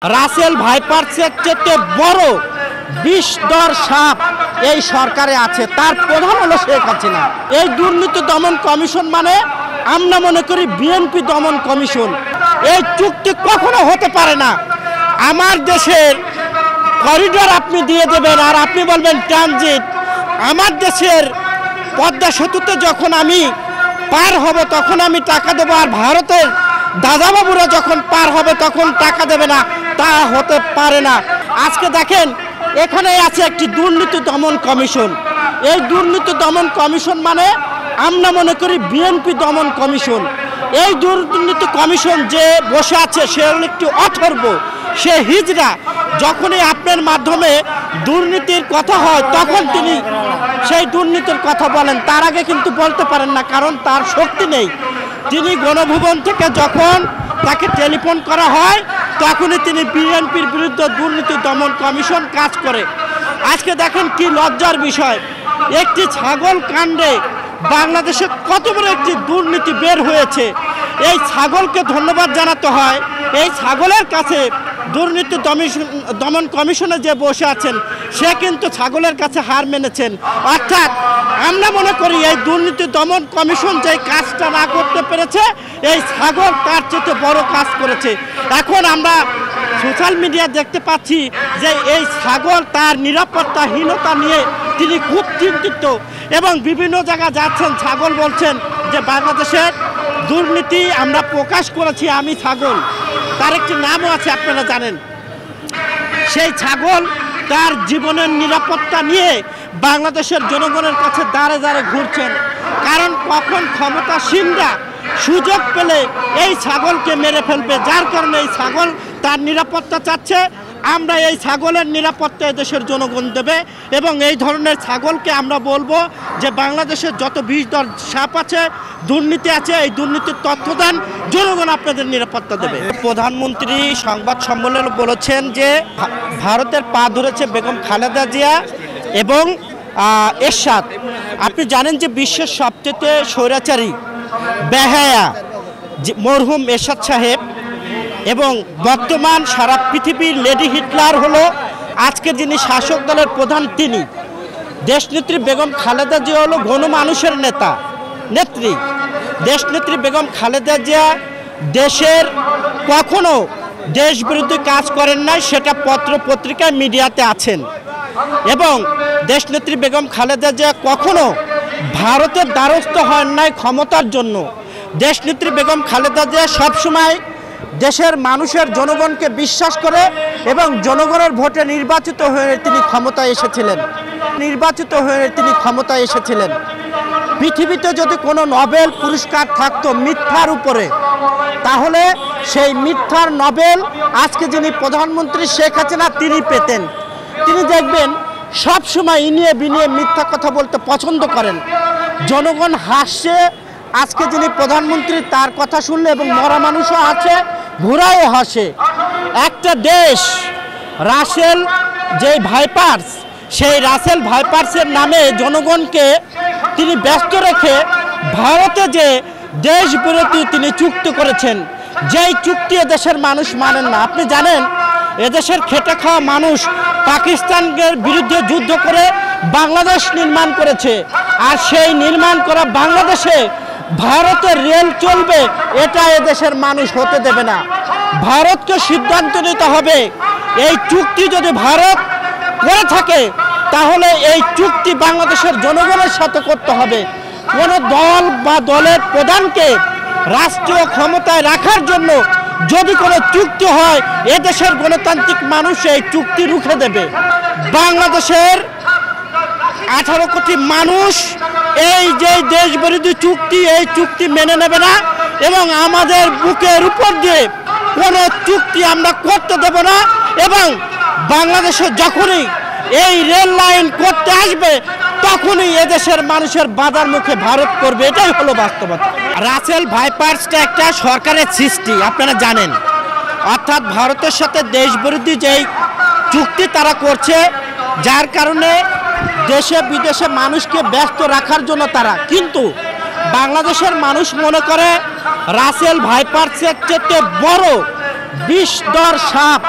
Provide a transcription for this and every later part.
রাসেল ভাইপারসের চেয়ে বড় বিষধর সাপ এই সরকারে আছে, তার প্রধান হলো শেখ হাসিনা। এই দুর্নীতি দমন কমিশন মানে আমরা মনে করি বিএনপি দমন কমিশন। এই চুক্তি কখনো হতে পারে না। আমার দেশের করিডোর আপনি দিয়ে দেবেন আর আপনি বলবেন ট্রানজিট। আমার দেশের পদ্মা সেতুতে যখন আমি পার হব তখন আমি টাকা দেবো, আর ভারতের দাদাবাবুরা যখন পার হবে তখন টাকা দেবে না, তা হতে পারে না। আজকে দেখেন এখানে আছে একটি দুর্নীতি দমন কমিশন। এই দুর্নীতি দমন কমিশন মানে আমরা মনে করি বিএনপি দমন কমিশন। এই দুর্নীতি কমিশন যে বসে আছে সে হল একটি অথর্ব, সে হিজড়া। যখনই আপনার মাধ্যমে দুর্নীতির কথা হয় তখন তিনি সেই দুর্নীতির কথা বলেন, তার আগে কিন্তু বলতে পারেন না, কারণ তার শক্তি নেই। তিনি গণভবন থেকে যখন তাকে টেলিফোন করা হয় তখনই তিনি বিএনপির বিরুদ্ধে দুর্নীতি দমন কমিশন কাজ করে। আজকে দেখেন কি লজ্জার বিষয়, একটি ছাগল কাণ্ডে বাংলাদেশে কত বড় একটি দুর্নীতি বের হয়েছে। এই ছাগলকে ধন্যবাদ জানাতে হয়। এই ছাগলের কাছে দুর্নীতি দমন কমিশনে যে বসে আছেন সে কিন্তু ছাগলের কাছে হার মেনেছেন। অর্থাৎ আমরা মনে করি এই দুর্নীতি দমন কমিশন যে কাজটা না করতে পেরেছে, এই ছাগল তার চেয়ে বড় কাজ করেছে। এখন আমরা সোশ্যাল মিডিয়া দেখতে পাচ্ছি যে এই ছাগল তার নিরাপত্তাহীনতা নিয়ে তিনি খুব চিন্তিত এবং বিভিন্ন জায়গায় যাচ্ছেন। ছাগল বলছেন যে বাংলাদেশের দুর্নীতি আমরা প্রকাশ করেছি, আমি ছাগল। তার একটি নামও আছে আপনারা জানেন। সেই ছাগল তার জীবনের নিরাপত্তা নিয়ে বাংলাদেশের জনগণের কাছে দাঁড়ে দাঁড়ে ঘুরছেন, কারণ কখন ক্ষমতাসীনরা সুযোগ পেলে এই ছাগলকে মেরে ফেলবে, যার কারণে এই ছাগল তার নিরাপত্তা চাচ্ছে। আমরা এই ছাগলের নিরাপত্তা দেশের জনগণ দেবে এবং এই ধরনের ছাগলকে আমরা বলবো যে বাংলাদেশের যত বিষধর সাপ আছে, দুর্নীতি আছে, এই দুর্নীতির তথ্য দেন, জনগণ আপনাদের নিরাপত্তা দেবে। প্রধানমন্ত্রী সংবাদ সম্মেলনে বলেছেন যে ভারতের পা ধরেছে বেগম খালেদা জিয়া এবং এরশাদ। আপনি জানেন যে বিশ্বের সবচেয়ে স্বৈরাচারী বেহায়া মরহুম এরশাদ সাহেব এবং বর্তমান সারা পৃথিবীর লেডি হিটলার হলো আজকে যিনি শাসক দলের প্রধান, তিনি দেশনেত্রী বেগম খালেদা জিয়া হলো গণমানুষের নেত্রী। দেশনেত্রী বেগম খালেদা জিয়া দেশের কখনো দেশ বিরোধী কাজ করেন নাই, সেটা পত্র পত্রিকায় মিডিয়াতে আছেন। এবং দেশনেত্রী বেগম খালেদা জিয়া কখনো ভারতের দ্বারস্থ হন নাই ক্ষমতার জন্য। দেশনেত্রী বেগম খালেদা জিয়া সবসময় দেশের মানুষের জনগণকে বিশ্বাস করে এবং জনগণের ভোটে নির্বাচিত হয়ে তিনি ক্ষমতায় এসেছিলেন। পৃথিবীতে যদি কোনো নোবেল পুরস্কার থাকতো মিথ্যার উপরে, তাহলে সেই মিথ্যার নোবেল আজকে যিনি প্রধানমন্ত্রী শেখ হাসিনা তিনি পেতেন। তিনি দেখবেন সবসময় ইনিয়ে বিনিয়ে মিথ্যা কথা বলতে পছন্দ করেন। জনগণ হাসছে আজকে যিনি প্রধানমন্ত্রী তার কথা শুনলে, এবং মরা মানুষও আছে ঘোড়াও হাসে। একটা দেশ রাসেল যে ভাইপার্স, সেই রাসেল ভাইপার্সের নামে জনগণকে তিনি ব্যস্ত রেখে ভারতে যে দেশ বিরোধী তিনি চুক্তি করেছেন, যেই চুক্তি এদেশের মানুষ মানেন না। আপনি জানেন এদেশের খেটে খাওয়া মানুষ পাকিস্তানের বিরুদ্ধে যুদ্ধ করে বাংলাদেশ নির্মাণ করেছে, আর সেই নির্মাণ করা বাংলাদেশে ভারতের রেল চলবে, এটা এদেশের মানুষ হতে দেবে না। ভারতকে সিদ্ধান্ত নিতে হবে, এই চুক্তি যদি ভারত করে থাকে তাহলে এই চুক্তি বাংলাদেশের জনগণের সাথে করতে হবে। কোনো দল বা দলের প্রধানকে রাষ্ট্রীয় ক্ষমতায় রাখার জন্য যদি কোনো চুক্তি হয়, এদেশের গণতান্ত্রিক মানুষ এই চুক্তি রুখে দেবে। বাংলাদেশের 18 কোটি মানুষ এই যে দেশ বিরোধী চুক্তি, এই চুক্তি মেনে নেবে না এবং আমাদের বুকের উপর দিয়ে কোনো চুক্তি আমরা করতে দেব না। এবং বাংলাদেশে যখনই এই রেল লাইন করতে আসবে তখনই এদেশের মানুষের বাধার মুখে ভারত করবে, এটাই হলো বাস্তবতা। রাসেল ভাইপার্সটা একটা সরকারের সৃষ্টি, আপনারা জানেন। অর্থাৎ ভারতের সাথে দেশ বিরোধী যেই চুক্তি তারা করছে, যার কারণে দেশে বিদেশে মানুষকে ব্যস্ত রাখার জন্য তারা। কিন্তু বাংলাদেশের মানুষ মনে করে রাসেল ভাইপার্সের চেয়ে বড় বিষধর সাপ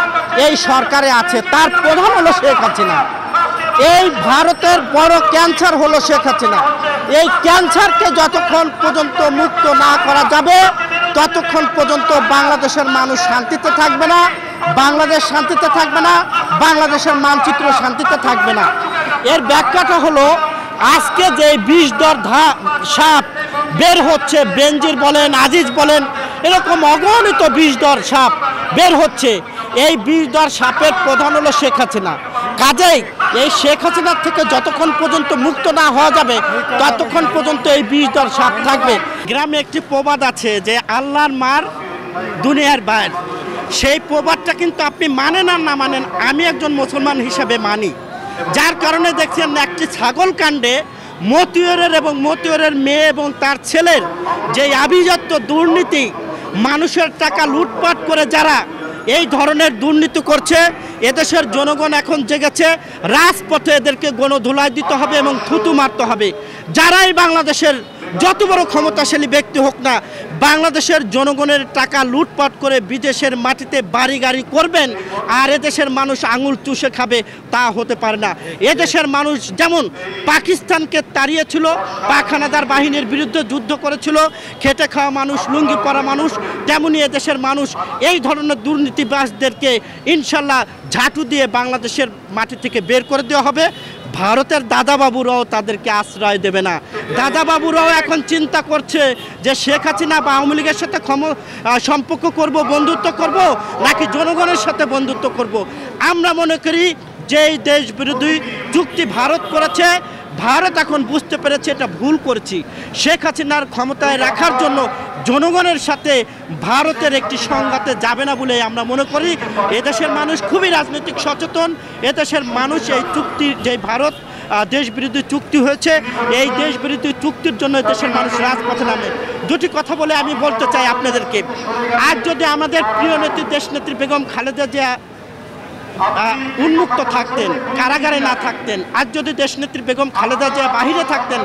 এই সরকারে আছে, তার প্রধান হলো শেখ হাসিনা। এই ভারতের বড় ক্যান্সার হলো শেখ হাসিনা। এই ক্যান্সারকে যতক্ষণ পর্যন্ত মুক্ত না করা যাবে ততক্ষণ পর্যন্ত বাংলাদেশের মানুষ শান্তিতে থাকবে না, বাংলাদেশ শান্তিতে থাকবে না, বাংলাদেশের মানচিত্র শান্তিতে থাকবে না। এর ব্যাখ্যাটা হলো আজকে যে বিষধর সাপ বের হচ্ছে, বেনজির বলেন, আজিজ বলেন, এরকম অগণিত বিষধর সাপ বের হচ্ছে। এই বিষধর সাপের প্রধান হলো শেখ হাসিনা। কাজেই এই শেখ হাসিনার থেকে যতক্ষণ পর্যন্ত মুক্ত না হওয়া যাবে ততক্ষণ পর্যন্ত এই বিষধর সাপ থাকবে। গ্রামে একটি প্রবাদ আছে যে আল্লাহর মার দুনিয়ার বাইর। সেই প্রবাদটা কিন্তু আপনি মানেন আর না মানেন, আমি একজন মুসলমান হিসাবে মানি। যার কারণে দেখছেন একটি ছাগল কাণ্ডে মতিউরের এবং মতিউরের মেয়ে এবং তার ছেলের যে আভিজাত্য দুর্নীতি, মানুষের টাকা লুটপাট করে যারা এই ধরনের দুর্নীতি করছে, এদেশের জনগণ এখন জেগেছে। রাজপথে এদেরকে গণধুলাই দিতে হবে এবং থুতু মারতে হবে। যারাই বাংলাদেশের যত বড় ক্ষমতাশালী ব্যক্তি হোক না, বাংলাদেশের জনগণের টাকা লুটপাট করে বিদেশের মাটিতে বাড়ি গাড়ি করবেন আর এদেশের মানুষ আঙুল চুষে খাবে, তা হতে পারে না। এদেশের মানুষ যেমন পাকিস্তানকে তাড়িয়েছিল, পাখানাদার বাহিনীর বিরুদ্ধে যুদ্ধ করেছিল, খেটে খাওয়া মানুষ, লুঙ্গি পরা মানুষ, তেমনি এদেশের মানুষ এই ধরনের দুর্নীতিবাজদেরকে ইনশাল্লাহ ঝাঁটু দিয়ে বাংলাদেশের মাটি থেকে বের করে দেওয়া হবে। ভারতের দাদাবাবুরাও তাদেরকে আশ্রয় দেবে না। দাদাবাবুরাও এখন চিন্তা করছে যে শেখ হাসিনা বা আওয়ামী লীগের সাথে সম্পর্ক করব, বন্ধুত্ব করব, নাকি জনগণের সাথে বন্ধুত্ব করব। আমরা মনে করি যে এই দেশ বিরোধী চুক্তি ভারত করেছে, ভারত এখন বুঝতে পেরেছে এটা ভুল করেছি। শেখ হাসিনার ক্ষমতায় রাখার জন্য জনগণের সাথে ভারতের একটি সংঘাতে যাবে না বলে আমরা মনে করি। এদেশের মানুষ খুবই রাজনৈতিক সচেতন। এদেশের মানুষ এই চুক্তি, যে ভারত দেশ বিরোধী চুক্তি হয়েছে, এই দেশ বিরোধী চুক্তির জন্য দেশের মানুষ রাজপথে নামে। দুটি কথা বলে আমি বলতে চাই আপনাদেরকে, আজ যদি আমাদের প্রিয় নেত্রী দেশনেত্রী বেগম খালেদা জিয়া উন্মুক্ত থাকতেন, কারাগারে না থাকতেন, আজ যদি দেশনেত্রী বেগম খালেদা জিয়া বাহিরে থাকতেন,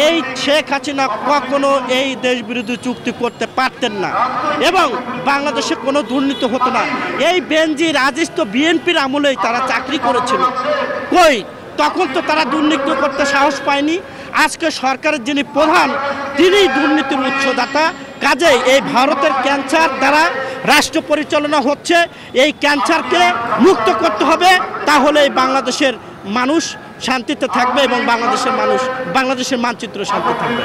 এই শেখ হাসিনা কখনো এই দেশ বিরোধী চুক্তি করতে পারতেন না এবং বাংলাদেশে কোনো দুর্নীতি হতো না। এই বেনজির আজিজ তো বিএনপির আমলেই তারা চাকরি করেছিল, কই তখন তো তারা দুর্নীতি করতে সাহস পায়নি। আজকে সরকারের যিনি প্রধান, তিনিই দুর্নীতির উৎসদাতা। কাজেই এই ভারতের ক্যান্সার দ্বারা রাষ্ট্র পরিচালনা হচ্ছে, এই ক্যান্সারকে মুক্ত করতে হবে, তাহলে বাংলাদেশের মানুষ শান্তিতে থাকবে এবং বাংলাদেশের মানুষ, বাংলাদেশের মানচিত্র শান্তি থাকবে।